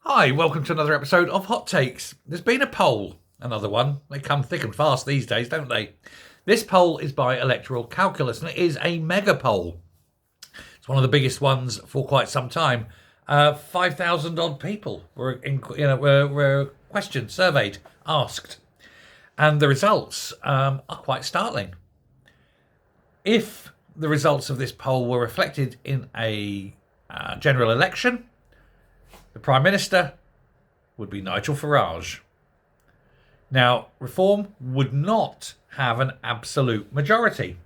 Hi, welcome to another episode of Hot Takes. There's been a poll, another one. They come thick and fast these days, don't they? This poll is by Electoral Calculus, and it is a mega poll. It's one of the biggest ones for quite some time. 5,000 odd people were questioned, surveyed, asked, and the results are quite startling. If the results of this poll were reflected in a general election, the Prime Minister would be Nigel Farage. Now, Reform would not have an absolute majority,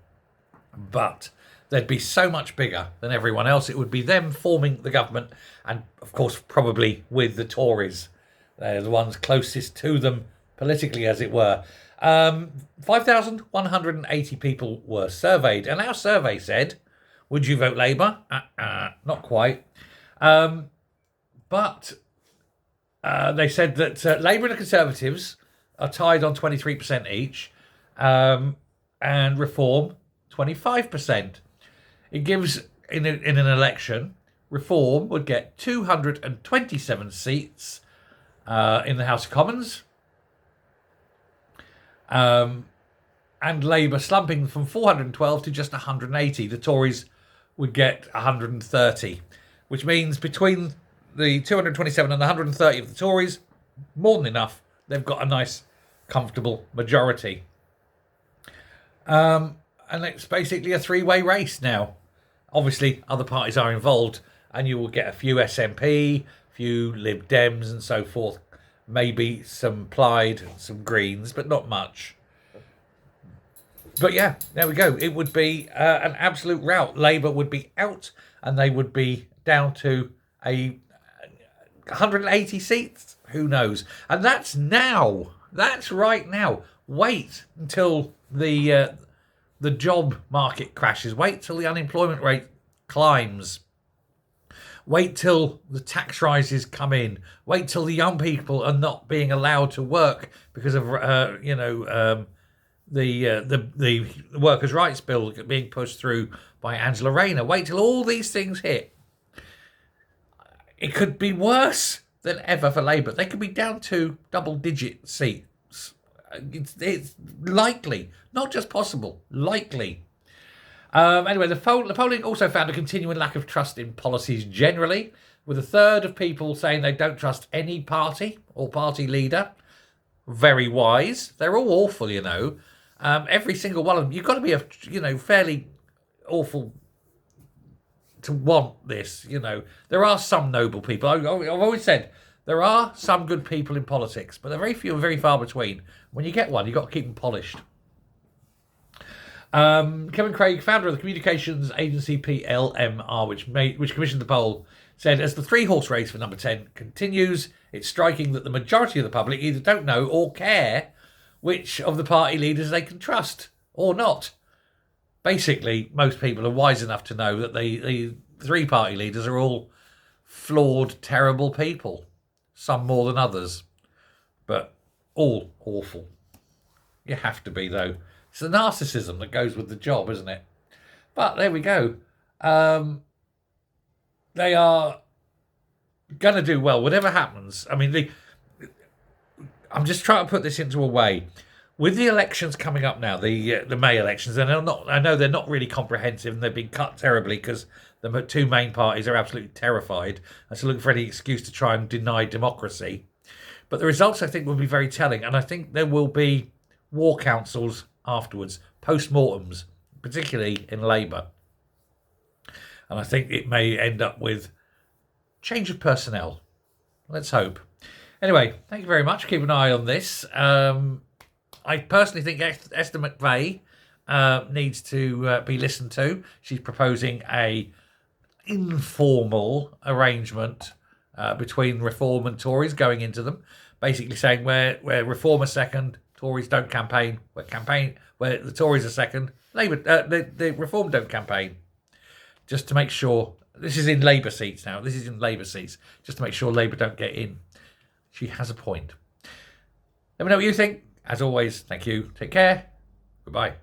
but they'd be so much bigger than everyone else. It would be them forming the government, and of course, probably with the Tories. They're the ones closest to them politically, as it were. 5,180 people were surveyed, and our survey said, would you vote Labour? Not quite. But they said that Labour and the Conservatives are tied on 23% each, and Reform 25%. It gives, in an election, Reform would get 227 seats in the House of Commons, and Labour slumping from 412 to just 180. The Tories would get 130, which means between the 227 and the 130 of the Tories, more than enough. They've got a nice, comfortable majority. And it's basically a three-way race now. Obviously, other parties are involved, and you will get a few SNP, a few Lib Dems and so forth. Maybe some Plaid and some Greens, but not much. But yeah, there we go. It would be an absolute rout. Labour would be out, and they would be down to a 180 seats. Who knows? And that's now. That's right now. Wait until the job market crashes. Wait till the unemployment rate climbs. Wait till the tax rises come in. Wait till the young people are not being allowed to work because of the workers' rights bill being pushed through by Angela Rayner. Wait till all these things hit. It could be worse than ever for Labour. They could be down to double-digit seats. It's likely, not just possible, likely. Anyway, the polling also found a continuing lack of trust in policies generally, with a third of people saying they don't trust any party or party leader. Very wise. They're all awful, you know. Every single one of them. You've got to be fairly awful to want this, you know. There are some noble people. I've always said there are some good people in politics, but they're very few and very far between. When you get one, you've got to keep them polished. Kevin Craig, founder of the communications agency PLMR, which commissioned the poll, said, as the three-horse race for number 10 continues, it's striking that the majority of the public either don't know or care which of the party leaders they can trust or not. Basically, most people are wise enough to know that the three party leaders are all flawed, terrible people. Some more than others, but all awful. You have to be, though. It's the narcissism that goes with the job, isn't it? But there we go. They are going to do well, whatever happens. I mean, I'm just trying to put this into a way. With the elections coming up now, the May elections, and I know they're not really comprehensive, and they've been cut terribly because the two main parties are absolutely terrified and so looking for any excuse to try and deny democracy. But the results, I think, will be very telling, and I think there will be war councils afterwards, post-mortems, particularly in Labour. And I think it may end up with change of personnel. Let's hope. Anyway, thank you very much. Keep an eye on this. I personally think Esther McVeigh needs to be listened to. She's proposing a informal arrangement between Reform and Tories going into them, basically saying where Reform are second, Tories don't campaign. Where the Tories are second, Labour, the Reform don't campaign. Just to make sure, this is in Labour seats now. This is in Labour seats, just to make sure Labour don't get in. She has a point. Let me know what you think. As always, thank you. Take care. Goodbye.